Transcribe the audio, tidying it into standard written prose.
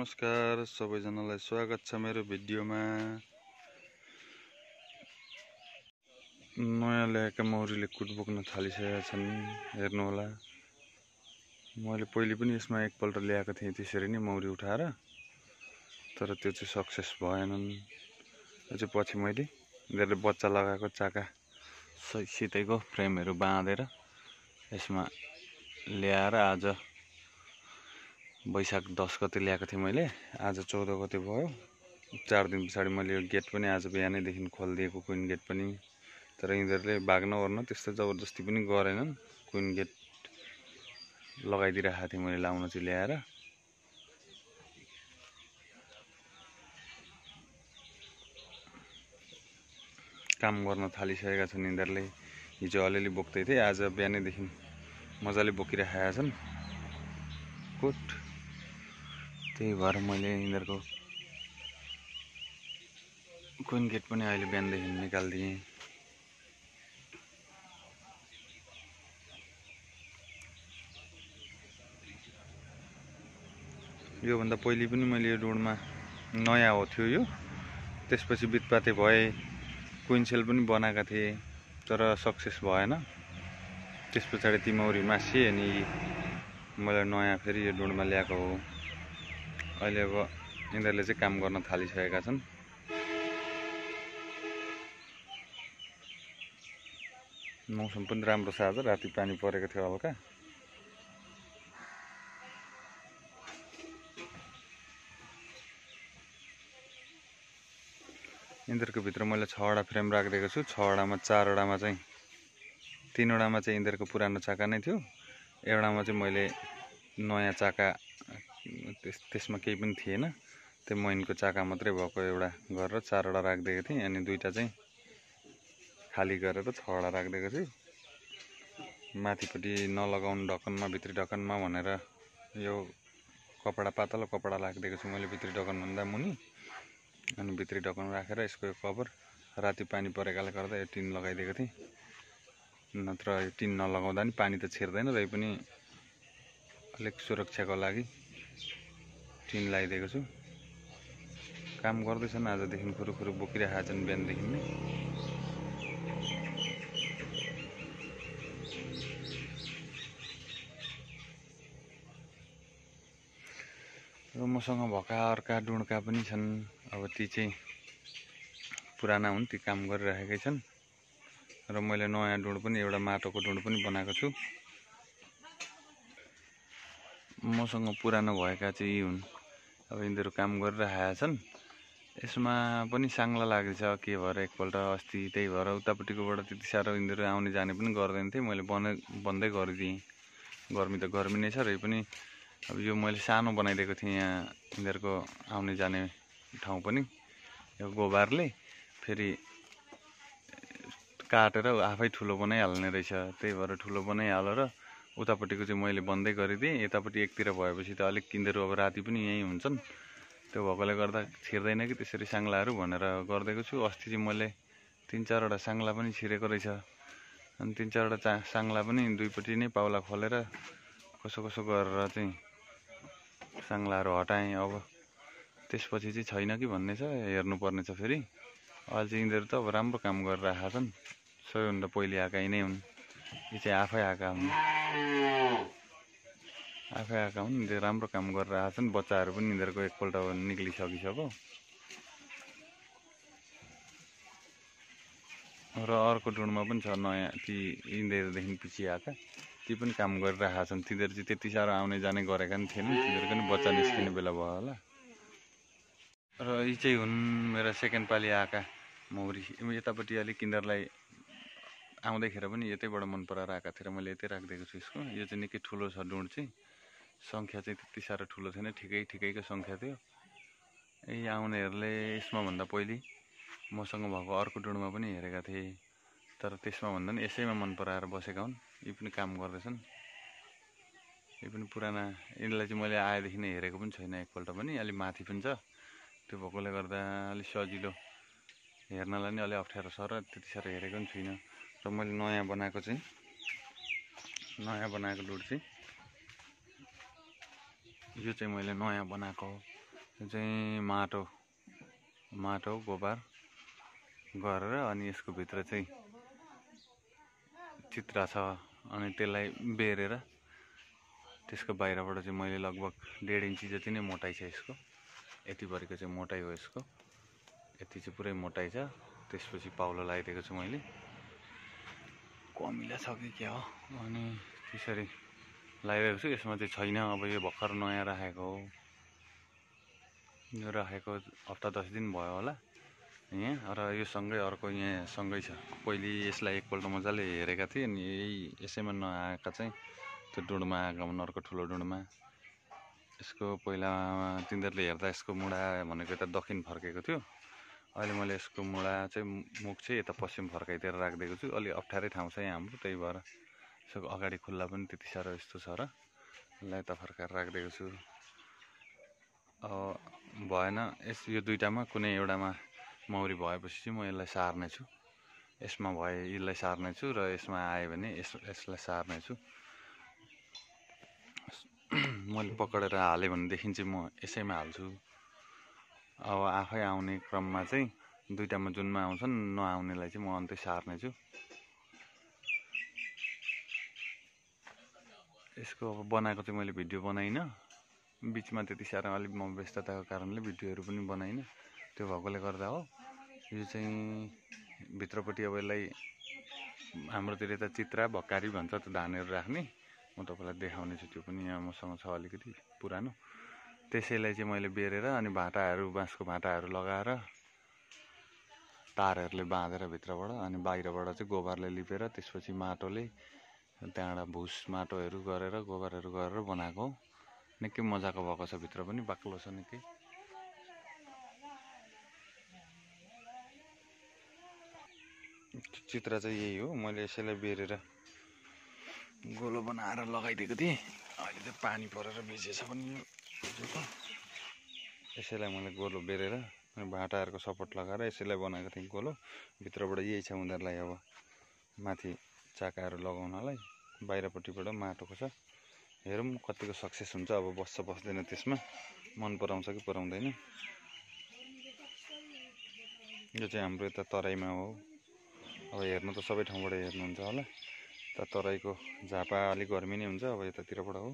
नमस्कार सबैजनालाई स्वागत छ मेरो भिडियोमा। नयाँ ल्याएका मौरीले कुट बोक्न थालिसकेका छन्, हेर्नु होला। मैले पहिले पनि यसमा एकपल्ट ल्याएको थिएँ त्यसरी नै मौरी उठाएर, तर त्यो चाहिँ सक्सेस भएनन्। यो चाहिँ पछि मैले यिनीहरूले बच्चा लगाएको चाका सितैको फ्रेमहरू बाँधेर यसमा ल्याएर आज वैशाख 10 गते ल्याएको थिएँ मैले। आज 14 गते भयो। 4 दिन पछाडि मैले यो गेट पनि आज बिहानैदेखि खोलिदिएको, क्विन गेट पनि। तर यिनीहरूले भाग्न ओर्न त्यस्तो जबरजस्ती पनि गरेनन्। क्विन गेट लगाइदिइरहेको थिएँ मैले लाउन चाहिँ ल्याएर। काम गर्न थालिसकेका छन् यिनीहरूले। हिजो अलिअलि बोक्दै थिए, आज बिहानैदेखि मजाले बोकिरहेका छन् कुट। त्यही भएर मैले यिनीहरूको क्विन गेट पनि अहिले बिहानदेखि निकालिदिएँ। योभन्दा पहिले पनि मैले यो डुँडमा नयाँ हो थियो यो, त्यसपछि बितपाते भए, क्विन सेल पनि बनाएका थिए तर सक्सेस भएन। त्यस पछाडि ती मौरी मासिए अनि मैले नयाँ फेरि यो डुँडमा ल्याएको हो। अहिले अब यिनीहरूले चाहिँ काम गर्न थालिसकेका छन्। मौसम पनि राम्रो छ आज, राति पानी परेको थियो हल्का। यिनीहरूको भित्र मैले 6वटा फ्रेम राखिदिएको छु। 6वटामा 4वटामा चाहिँ 3वटामा चाहिँ यिनीहरूको पुरानो चाका नै थियो। एउटामा चाहिँ मैले नयाँ चाका त्यसमा केही पनि थिएन, त्यो मैनको चाका मात्रै भएको एउटा गरेर 4वटा राखिदिएको थिएँ। अनि 2टा चाहिँ खाली गरेर 6वटा राखिदिएको छु। माथिपट्टि नलगाउनु ढक्कनमा, भित्री ढक्कनमा भनेर यो कपडा, पातलो कपडा राखिदिएको छु मैले भित्री ढक्कनभन्दा मुनि। अनि भित्री ढक्कन राखेर यसको यो कभर राति पानी परेकाले गर्दा यो टिन लगाइदिएको थिएँ। नत्र यो टिन नलगाउँदा नि पानी त छिर्दैन, र पनि अलिक सुरक्षाको लागि टिन लगाइदिएको छु। काम गर्दैछन् आजदेखि, खुरुखुरु बोकिरहेका छन् बिहानदेखि नै। र मसँग भएका अर्का डुँडका पनि छन्। अब ती चाहिँ पुराना हुन्, ती काम गरिरहेकै छन्। र मैले नयाँ डुँड पनि, एउटा माटोको डुँड पनि बनाएको छु। मसँग पुरानो भएका चाहिँ यी हुन्। अब यिनीहरू काम गरिरहेका छन्। यसमा पनि साङ्ला लागेछ के भएर एकपल्ट अस्ति, त्यही भएर उतापट्टिकोबाट त्यति साह्रो यिनीहरू आउने जाने पनि गर्दैन थिए। मैले बन्दै गरिदिएँ। गर्मी त गर्मी नै छ, र पनि अब यो मैले सानो बनाइदिएको थिएँ यहाँ यिनीहरूको आउने जाने ठाउँ पनि। यो गोबरले फेरि काटेर आफै ठुलो बनाइहाल्ने रहेछ, त्यही भएर ठुलो बनाइहालेर उतापट्टिको चाहिँ मैले बन्दै गरिदिएँ। यतापट्टि एकतिर भएपछि त अलिक यिनीहरू अब राति पनि यहीँ हुन्छन्, त्यो भएकोले गर्दा छिर्दैन कि त्यसरी साङ्लाहरू भनेर गरिदिएको छु। अस्ति चाहिँ मैले 3-4वटा साङ्ला पनि छिरेको रहेछ। अनि 3-4वटा साङ्ला पनि दुईपट्टि नै पाउला खोलेर कसो गरेर चाहिँ साङ्लाहरू हटाएँ। अब त्यसपछि चाहिँ छैन कि भन्ने छ, हेर्नुपर्ने छ फेरि। अहिले चाहिँ यिनीहरू त अब राम्रो काम गरिरहेका छन्। सबैभन्दा पहिले आएका यिनै हुन्। यी चाहिँ आफै आएका हुन्, यिनीहरू राम्रो काम गरिरहेका छन्। बच्चाहरू पनि यिनीहरूको एकपल्ट निक्लिसकिसक्यो। र अर्को डुँडमा पनि छ नयाँ, ती यिनीहरूदेखि पछि आएका, ती पनि काम गरिरहेका छन्। तिनीहरू चाहिँ त्यति साह्रो आउने जाने गरेका पनि थिएनन्, तिनीहरूको पनि बच्चा निस्किने बेला भयो होला। र यी चाहिँ हुन् मेरा सेकेन्ड पालि आएका मौरी। यतापट्टि अलिक यिनीहरूलाई आउँदैखेर पनि यतैबाट मन पराएर आएका थिए र मैले यतै राखिदिएको छु यसको। यो चाहिँ निकै ठुलो छ डुँड चाहिँ, सङ्ख्या चाहिँ त्यति साह्रो ठुलो थिएन, ठिकैको सङ्ख्या थियो। यही आउनेहरूले यसमा भन्दा पहिले मसँग भएको अर्को डुँडमा पनि हेरेका थिए, तर त्यसमा भन्दा पनि यसैमा मन पराएर बसेका हुन्। यी पनि काम गर्दैछन्। यो पनि पुराना, यिनीलाई चाहिँ मैले आएदेखि नै हेरेको पनि छैन एकपल्ट पनि। अलि माथि पनि छ, त्यो भएकोले गर्दा अलिक सजिलो, हेर्नलाई नै अलि अप्ठ्यारो छ र त्यति साह्रो हेरेको पनि छुइनँ। र मैले नयाँ बनाएको डुँड चाहिँ यो चाहिँ मैले नयाँ बनाएको हो। यो चाहिँ माटो गोबर गरेर अनि यसको भित्र चाहिँ चित्रा छ अनि त्यसलाई बेरेर त्यसको बाहिरबाट चाहिँ मैले लगभग 1.5 इन्ची जति नै मोटाइ छ यसको। यति भरिको चाहिँ मोटाइ हो यसको। यति चाहिँ पुरै मोटाइ छ। त्यसपछि पाउलो लगाइदिएको छु मैले। कमिला छ कि क्या हो अनि त्यसरी लगाइरहेको छु। यसमा चाहिँ छैन, अब यो भर्खर नयाँ राखेको हो। यो राखेको हप्ता 10 दिन भयो होला यहाँ। र यो सँगै अर्को यहाँ सँगै छ। पहिले यसलाई एकपल्ट मजाले हेरेका थिएँ अनि यसैमा नआएका चाहिँ त्यो डुँडमा आएको हुन्, अर्को ठुलो डुँडमा। यसको पहिला तिनीहरूले हेर्दा यसको मुढा भनेको यता दक्षिण फर्केको थियो। अहिले मैले यसको मुढा चाहिँ मुख चाहिँ यता पश्चिम फर्काइदिएर राखिदिएको छु। अलि अप्ठ्यारै ठाउँ छ यहाँ हाम्रो, त्यही भएर यसको अगाडि खुल्ला पनि त्यति साह्रो यस्तो छ र यसलाई यता फर्काएर राखिदिएको छु। भएन यो दुईटामा कुनै एउटामा मौरी भएपछि चाहिँ म यसलाई सार्ने छु। यसमा भए यसलाई सार्ने छु र यसमा आयो भने यसलाई सार्ने छु। मैले पक्रेर हालेँ भनेदेखि चाहिँ म यसैमा हाल्छु। अब आफै आउने क्रममा चाहिँ दुईटामा जुनमा आउँछन् नआउनेलाई चाहिँ म अन्तै सार्ने छु। यसको अब बनाएको चाहिँ मैले भिडियो बनाइनँ। बिचमा त्यति साह्रो अलिक म व्यस्तताको कारणले भिडियोहरू पनि बनाइनँ। त्यो भएकोले गर्दा हो। यो चाहिँ भित्रपट्टि अब यसलाई हाम्रोतिर त चित्रा भकारी भन्छ त्यो धानहरू राख्ने। म तपाईँलाई देखाउने छु, त्यो पनि यहाँ मसँग छ अलिकति पुरानो। त्यसैलाई चाहिँ मैले बेरेर अनि भाटाहरू बाँसको भाटाहरू लगाएर तारहरूले बाँधेर भित्रबाट अनि बाहिरबाट चाहिँ गोबरले लिपेर त्यसपछि माटोले त्यहाँबाट भुस माटोहरू गरेर गोबरहरू गरेर बनाएको हो। निकै मजाको भएको छ, भित्र पनि बाक्लो छ निकै। चित्र चाहिँ यही हो। मैले यसैलाई बेरेर गोलो बनाएर लगाइदिएको थिएँ। अहिले त पानी परेर भिजेछ पनि यो यसैलाई मैले गोलो बेरेर अनि भाटाहरूको सपोर्ट लगाएर यसैलाई बनाएको थिएँ गोलो। भित्रबाट यही छ उनीहरूलाई अब माथि चाकाहरू लगाउनलाई। बाहिरपट्टिबाट माटोको छ। हेरौँ कतिको सक्सेस हुन्छ। अब बस्छ बस्दैन त्यसमा, मन पराउँछ कि पराउँदैन। यो चाहिँ हाम्रो यता तराईमा हो। अब हेर्नु त सबै ठाउँबाट हेर्नुहुन्छ होला। त तराईको झापा अलिक गर्मी नै हुन्छ अब यतातिरबाट हो।